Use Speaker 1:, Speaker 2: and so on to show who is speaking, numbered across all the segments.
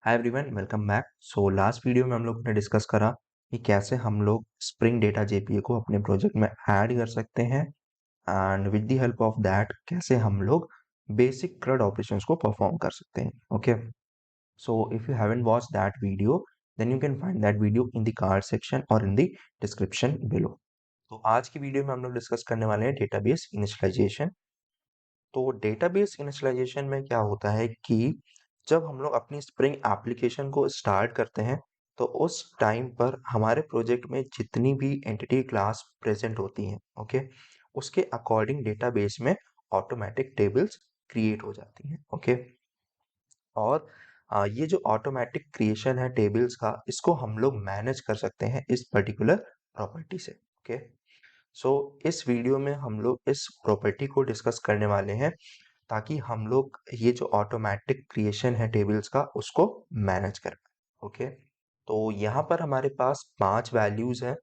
Speaker 1: Hi everyone, welcome back. So last video में हम लोग ने डिस्कस करा कि कैसे हम लोग स्प्रिंग डेटा जेपीए को अपने प्रोजेक्ट में ऐड कर सकते हैं and with the help of that कैसे हम लोग बेसिक CRUD ऑपरेशंस को परफॉर्म कर सकते हैं। Okay, so if you haven't watch that video then you can find that video in the card section और इन द डिस्क्रिप्शन बिलो। तो आज की वीडियो में हम लोग डिस्कस करने वाले हैं डेटाबेस इनिशियलाइजेशन। तो डेटाबेस इनिशियलाइजेशन में क्या होता है कि जब हम लोग अपनी स्प्रिंग एप्लीकेशन को स्टार्ट करते हैं तो उस टाइम पर हमारे प्रोजेक्ट में जितनी भी एंटिटी क्लास प्रेजेंट होती हैं, ओके, उसके अकॉर्डिंग डेटाबेस में ऑटोमेटिक टेबल्स क्रिएट हो जाती हैं। ओके, और ये जो ऑटोमेटिक क्रिएशन है टेबल्स का, इसको हम लोग मैनेज कर सकते हैं इस पर्टिकुलर प्रॉपर्टी से। ओके, सो इस वीडियो में हम लोग इस प्रॉपर्टी को डिस्कस करने वाले हैं ताकि हम लोग ये जो ऑटोमेटिक क्रिएशन है टेबल्स का उसको मैनेज कर पाए। ओके, तो यहाँ पर हमारे पास 5 वैल्यूज हैं।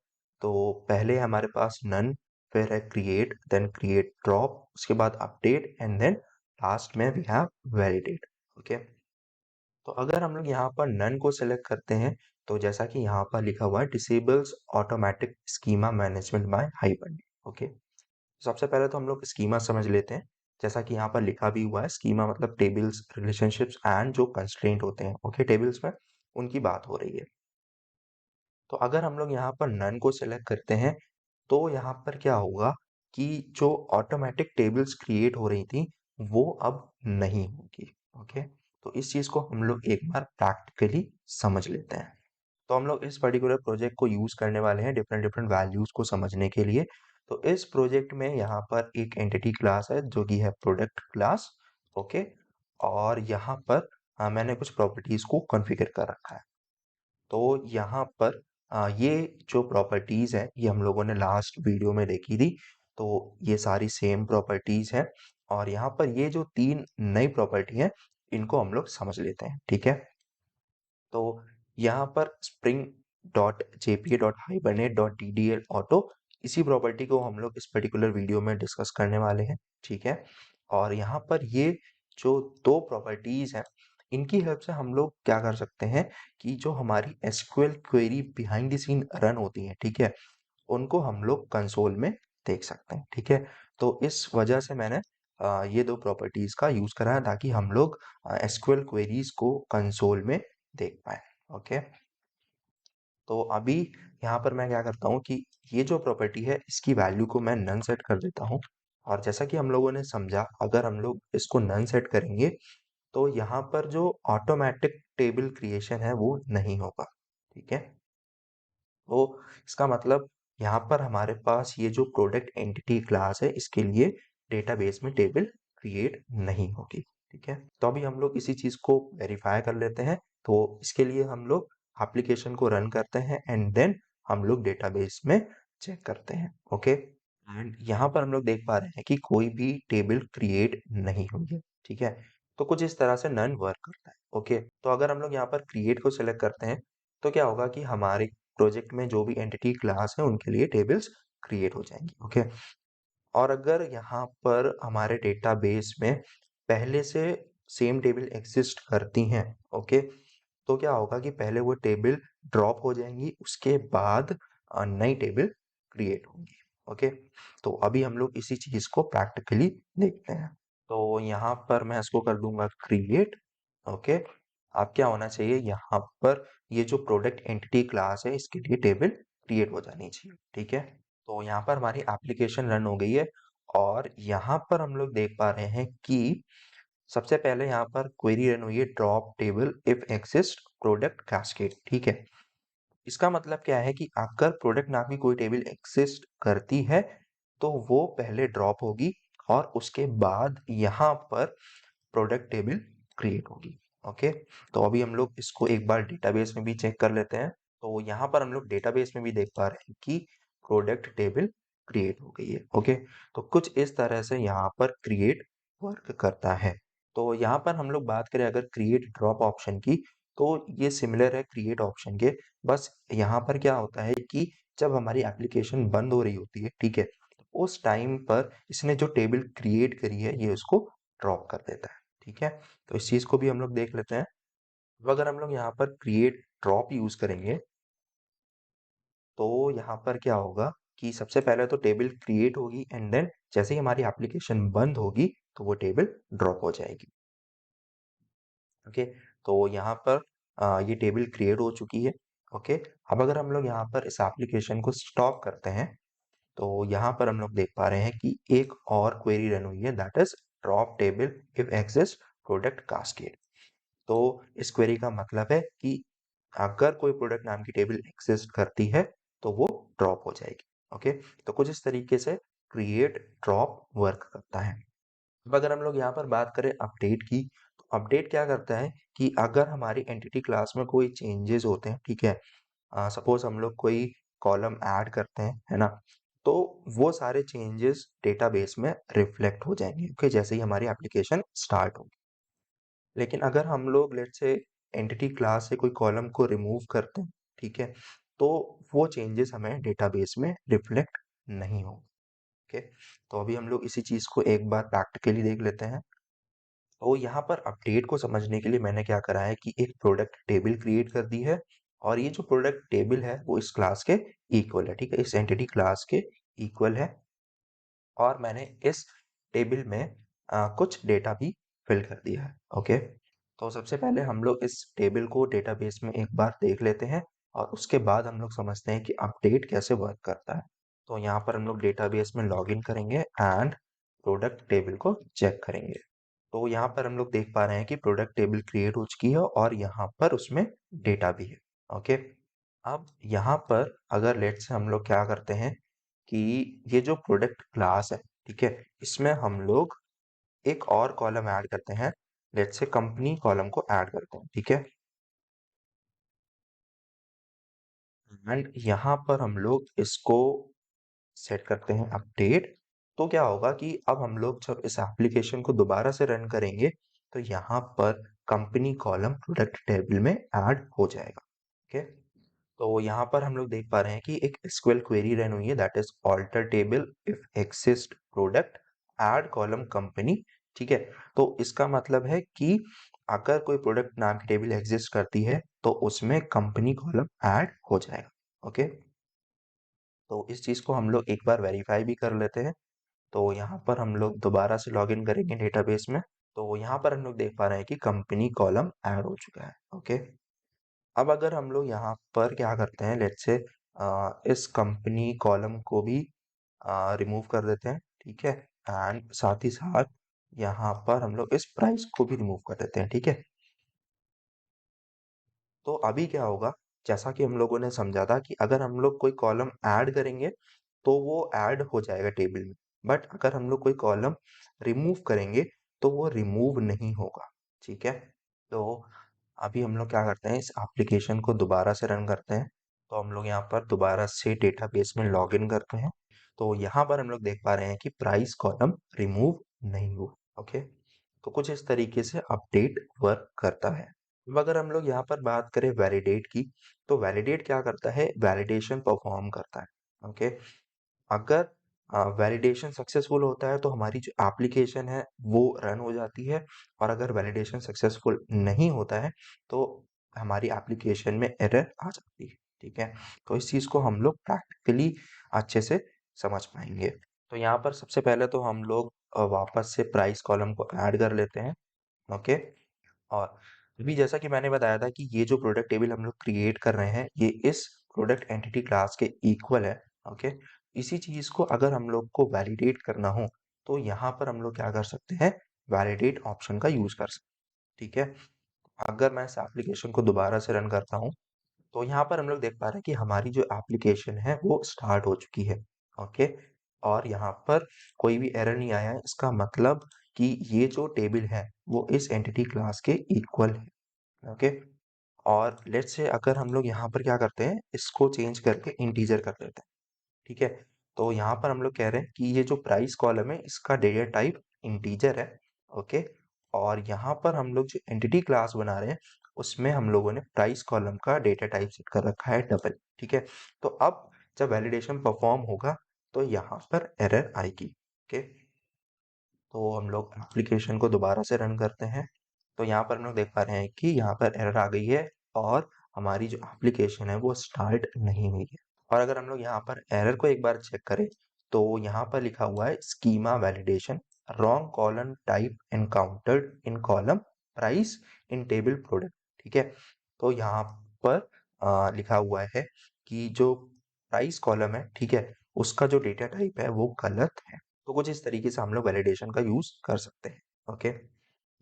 Speaker 1: तो पहले हमारे पास नन, फिर है क्रिएट, देन क्रिएट ड्रॉप, उसके बाद अपडेट एंड देन लास्ट में वी हैव वैलिडेट। ओके, तो अगर हम लोग यहाँ पर नन को सिलेक्ट करते हैं तो जैसा कि यहाँ पर लिखा हुआ है disables automatic schema management by hibernate. Okay, सबसे पहले तो हम लोग स्कीमा समझ लेते हैं। जैसा कि यहाँ पर लिखा भी हुआ है, स्कीमा मतलब टेबल्स, रिलेशनशिप्स एंड जो कंस्ट्रेंट होते हैं, ओके, टेबल्स में उनकी बात हो रही है। तो अगर हम लोग यहाँ पर नन को सिलेक्ट करते हैं तो यहाँ पर क्या होगा कि जो ऑटोमेटिक टेबल्स क्रिएट हो रही थी वो अब नहीं होगी। ओके, तो इस चीज को हम लोग एक बार प्रैक्टिकली समझ लेते हैं। तो हम लोग इस पर्टिकुलर प्रोजेक्ट को यूज करने वाले हैं डिफरेंट डिफरेंट वैल्यूज को समझने के लिए। तो इस प्रोजेक्ट में यहाँ पर एक एंटिटी क्लास है जो कि है प्रोडक्ट क्लास। ओके, और यहाँ पर मैंने कुछ प्रॉपर्टीज को कॉन्फ़िगर कर रखा है। तो यहाँ पर ये जो प्रॉपर्टीज है ये हम लोगों ने लास्ट वीडियो में देखी थी। तो ये सारी सेम प्रॉपर्टीज हैं और यहाँ पर ये जो 3 नई प्रॉपर्टी हैं इनको हम लोग समझ लेते हैं। ठीक है, तो यहाँ पर spring dot JPA dot hibernate dot TDL auto, इसी प्रॉपर्टी को हम लोग इस पर्टिकुलर वीडियो में डिस्कस करने वाले हैं। ठीक है, और यहाँ पर ये जो 2 प्रॉपर्टीज हैं इनकी हेल्प से हम लोग क्या कर सकते हैं कि जो हमारी SQL query behind the scene run होती है, ठीक है, उनको हम लोग कंसोल में देख सकते हैं। ठीक है, तो इस वजह से मैंने ये 2 प्रॉपर्टीज का यूज करा है ताकि हम लोग एसक्यूएल क्वेरीज को कंसोल में देख पाए। ओके, तो अभी यहाँ पर मैं क्या करता हूँ कि ये जो प्रॉपर्टी है इसकी वैल्यू को मैं नन सेट कर देता हूँ। और जैसा कि हम लोगों ने समझा, अगर हम लोग इसको नन सेट करेंगे तो यहाँ पर जो ऑटोमेटिक टेबल क्रिएशन है वो नहीं होगा। ठीक है, तो इसका मतलब यहाँ पर हमारे पास ये जो प्रोडक्ट एंटिटी क्लास है इसके लिए डेटाबेस में टेबल क्रिएट नहीं होगी। ठीक है, तो अभी हम लोग इसी चीज को वेरीफाई कर लेते हैं। तो इसके लिए हम लोग एप्लीकेशन को रन करते हैं एंड देन हम लोग डेटाबेस में चेक करते हैं। ओके, एंड यहाँ पर हम लोग देख पा रहे हैं कि कोई भी टेबल क्रिएट नहीं हुई है। ठीक है, तो कुछ इस तरह से नन वर्क करता है। ओके, तो अगर हम लोग यहाँ पर क्रिएट को सिलेक्ट करते हैं तो क्या होगा कि हमारे प्रोजेक्ट में जो भी एंटिटी क्लास है उनके लिए टेबल्स क्रिएट हो जाएंगी। ओके, और अगर यहाँ पर हमारे डेटाबेस में पहले से सेम टेबल एग्जिस्ट करती हैं, ओके, तो क्या होगा कि पहले वो टेबल ड्रॉप हो जाएंगी, उसके बाद नई टेबल क्रिएट होंगी। ओके, तो अभी हम लोग इसी चीज को प्रैक्टिकली देखते हैं। तो यहाँ पर मैं इसको कर दूंगा क्रिएट। ओके, अब क्या होना चाहिए, यहाँ पर ये जो प्रोडक्ट एंटिटी क्लास है इसके लिए टेबल क्रिएट हो जानी चाहिए। ठीक है, तो यहाँ पर हमारी एप्लीकेशन रन हो गई है और यहाँ पर हम लोग देख पा रहे हैं कि सबसे पहले यहाँ पर क्वेरी रन हुई है drop table if exist product cascade. ठीक है, इसका मतलब क्या है कि अगर प्रोडक्ट नाम की कोई टेबल एक्सिस्ट करती है तो वो पहले ड्रॉप होगी और उसके बाद यहाँ पर प्रोडक्ट टेबल क्रिएट होगी। ओके, तो अभी हम लोग इसको एक बार डेटाबेस में भी चेक कर लेते हैं। तो यहाँ पर हम लोग डेटाबेस में भी देख पा रहे हैं कि प्रोडक्ट टेबल क्रिएट हो गई है। ओके, तो कुछ इस तरह से यहाँ पर क्रिएट वर्क करता है। तो यहाँ पर हम लोग बात करें अगर क्रिएट ड्रॉप ऑप्शन की, तो ये सिमिलर है क्रिएट ऑप्शन के। बस यहाँ पर क्या होता है कि जब हमारी एप्लीकेशन बंद हो रही होती है, ठीक है, उस टाइम पर इसने जो टेबल क्रिएट करी है ये उसको ड्रॉप कर देता है। ठीक है, तो इस चीज को भी हम लोग देख लेते हैं। अब अगर हम लोग यहाँ पर क्रिएट ड्रॉप यूज करेंगे तो यहाँ पर क्या होगा कि सबसे पहले तो टेबल क्रिएट होगी एंड देन जैसे ही हमारी एप्लीकेशन बंद होगी तो वो टेबल ड्रॉप हो जाएगी। ओके, तो यहाँ पर ये टेबल क्रिएट हो चुकी है। ओके, अब अगर हम लोग यहाँ पर इस एप्लीकेशन को स्टॉप करते हैं तो यहाँ पर हम लोग देख पा रहे हैं कि एक और क्वेरी रन हुई है, that is drop table if exist product cascade. तो इस क्वेरी का मतलब है कि अगर कोई प्रोडक्ट नाम की टेबल एग्जिस्ट करती है तो वो ड्रॉप हो जाएगी। ओके, तो कुछ इस तरीके से क्रिएट ड्रॉप वर्क करता है। अब अगर हम लोग यहाँ पर बात करें अपडेट की, तो अपडेट क्या करता है कि अगर हमारी एंटिटी क्लास में कोई चेंजेस होते हैं, ठीक है, सपोज हम लोग कोई कॉलम ऐड करते हैं, है ना, तो वो सारे चेंजेस डेटाबेस में रिफ्लेक्ट हो जाएंगे, ओके, जैसे ही हमारी एप्लीकेशन स्टार्ट होगी। लेकिन अगर हम लोग लेट्स से एंटिटी क्लास से कोई कॉलम को रिमूव करते हैं, ठीक है, तो वो चेंजेस हमें डेटाबेस में रिफ्लेक्ट नहीं होंगे। ओके, तो अभी हम लोग इसी चीज को एक बार प्रैक्टिकली देख लेते हैं। तो यहाँ पर अपडेट को समझने के लिए मैंने क्या करा है कि एक प्रोडक्ट टेबल क्रिएट कर दी है और ये जो प्रोडक्ट टेबल है वो इस क्लास के इक्वल है, ठीक है, इस एंटिटी क्लास के इक्वल है। और मैंने इस टेबल में कुछ डेटा भी फिल कर दिया है। ओके, तो सबसे पहले हम लोग इस टेबल को डेटाबेस में एक बार देख लेते हैं और उसके बाद हम लोग समझते हैं कि अपडेट कैसे वर्क करता है। तो यहाँ पर हम लोग डेटाबेस में लॉगिन करेंगे एंड प्रोडक्ट टेबल को चेक करेंगे। तो यहाँ पर हम लोग देख पा रहे हैं कि प्रोडक्ट टेबल क्रिएट हो चुकी है और यहाँ पर उसमें डेटा भी है। ओके, अब यहाँ पर अगर लेट्स से हम लोग क्या करते हैं कि ये जो प्रोडक्ट क्लास है, ठीक है, इसमें हम लोग एक और कॉलम ऐड करते हैं, लेट्स से कंपनी कॉलम को ऐड करते हैं, ठीक है, एंड यहाँ पर हम लोग इसको सेट करते हैं अपडेट। तो क्या होगा कि अब हम लोग जब इस एप्लीकेशन को दोबारा से रन करेंगे तो यहाँ पर कंपनी कॉलम प्रोडक्ट टेबल में ऐड हो जाएगा। ओके, तो यहाँ पर हम लोग देख पा रहे हैं कि एक एसक्यूएल क्वेरी रन हुई है, that is alter table if exist product add column company. ठीक है, तो इसका मतलब है कि अगर कोई प्रोडक्ट नाम की टेबल एग्जिस्ट करती है तो उसमें कंपनी कॉलम ऐड हो जाएगा। ओके, तो इस चीज को हम लोग एक बार वेरीफाई भी कर लेते हैं। तो यहाँ पर हम लोग दोबारा से लॉगिन करेंगे डेटाबेस में। तो यहाँ पर हम लोग देख पा रहे हैं कि कंपनी कॉलम ऐड हो चुका है। ओके, अब अगर हम लोग यहाँ पर क्या करते हैं, लेट्स से इस कंपनी कॉलम को भी रिमूव कर देते हैं, ठीक है, एंड साथ ही साथ यहाँ पर हम लोग इस प्राइस को भी रिमूव कर देते हैं, ठीक है। तो अभी क्या होगा, जैसा कि हम लोगों ने समझा था कि अगर हम लोग कोई कॉलम ऐड करेंगे तो वो ऐड हो जाएगा टेबल में, बट अगर हम लोग कोई कॉलम रिमूव करेंगे तो वो रिमूव नहीं होगा। ठीक है, तो अभी हम लोग क्या करते हैं, इस एप्लीकेशन को दोबारा से रन करते हैं। तो हम लोग यहाँ पर दोबारा से डेटाबेस में लॉगिन करते हैं। तो यहाँ पर हम लोग देख पा रहे हैं कि प्राइस कॉलम रिमूव नहीं हुआ। ओके, तो कुछ इस तरीके से अपडेट वर्क करता है। अब अगर हम लोग यहाँ पर बात करें वैलिडेट की, तो वैलिडेट क्या करता है, वैलिडेशन परफॉर्म करता है। ओके, अगर वैलिडेशन सक्सेसफुल होता है तो हमारी जो एप्लीकेशन है वो रन हो जाती है, और अगर वैलिडेशन सक्सेसफुल नहीं होता है तो हमारी एप्लीकेशन में एरर आ जाती है। ठीक है, तो इस चीज़ को हम लोग प्रैक्टिकली अच्छे से समझ पाएंगे। तो यहाँ पर सबसे पहले तो हम लोग वापस से प्राइस कॉलम को ऐड कर लेते हैं। ओके, और अभी जैसा कि मैंने बताया था कि ये जो प्रोडक्ट टेबल हम लोग क्रिएट कर रहे हैं ये इस प्रोडक्ट एंटिटी क्लास के इक्वल है। ओके, इसी चीज को अगर हम लोग को वैलिडेट करना हो तो यहाँ पर हम लोग क्या कर सकते हैं, वैलिडेट ऑप्शन का यूज कर सकते हैं। ठीक है, अगर मैं इस एप्लीकेशन को दोबारा से रन करता हूँ तो यहाँ पर हम लोग देख पा रहे हैं कि हमारी जो एप्लीकेशन है वो स्टार्ट हो चुकी है। ओके, और यहाँ पर कोई भी एरर नहीं आया है, इसका मतलब कि ये जो टेबल है वो इस एंटिटी क्लास के इक्वल है। ओके, और लेट्स से अगर हम लोग यहाँ पर क्या करते हैं, इसको चेंज करके इंटीजर कर देते हैं। ठीक है, तो यहाँ पर हम लोग कह रहे हैं कि ये जो प्राइस कॉलम है इसका डेटा टाइप इंटीजर है। ओके, और यहाँ पर हम लोग जो एंटिटी क्लास बना रहे हैं उसमें हम लोगों ने प्राइस कॉलम का डेटा टाइप सेट कर रखा है डबल। ठीक है, तो अब जब वैलिडेशन परफॉर्म होगा तो यहाँ पर एरर आएगी। ओके, तो हम लोग एप्लीकेशन को दोबारा से रन करते हैं। तो यहाँ पर हम लोग देख पा रहे हैं कि यहाँ पर एरर आ गई है और हमारी जो एप्लीकेशन है वो स्टार्ट नहीं हुई है। और अगर हम लोग यहाँ पर एरर को एक बार चेक करें तो यहाँ पर लिखा हुआ है schema validation wrong column type encountered in column price in table product. ठीक है, तो यहाँ पर लिखा हुआ है कि जो प्राइस कॉलम है, ठीक है, उसका जो डेटा टाइप है वो गलत है। तो कुछ इस तरीके से हम लोग वैलिडेशन का यूज कर सकते हैं। ओके,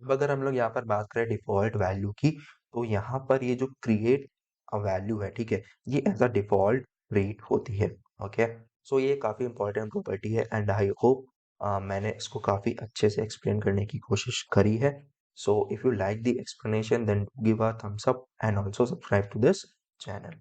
Speaker 1: अब अगर हम लोग यहाँ पर बात करें डिफॉल्ट वैल्यू की, तो यहाँ पर ये जो क्रिएट अ वैल्यू है, ठीक है, ये एज अ डिफॉल्ट रीड होती है। ओके, सो ये काफी इंपॉर्टेंट प्रॉपर्टी है एंड आई होप मैंने इसको काफी अच्छे से एक्सप्लेन करने की कोशिश करी है। So if you like the explanation then give a thumbs up and also subscribe to this channel.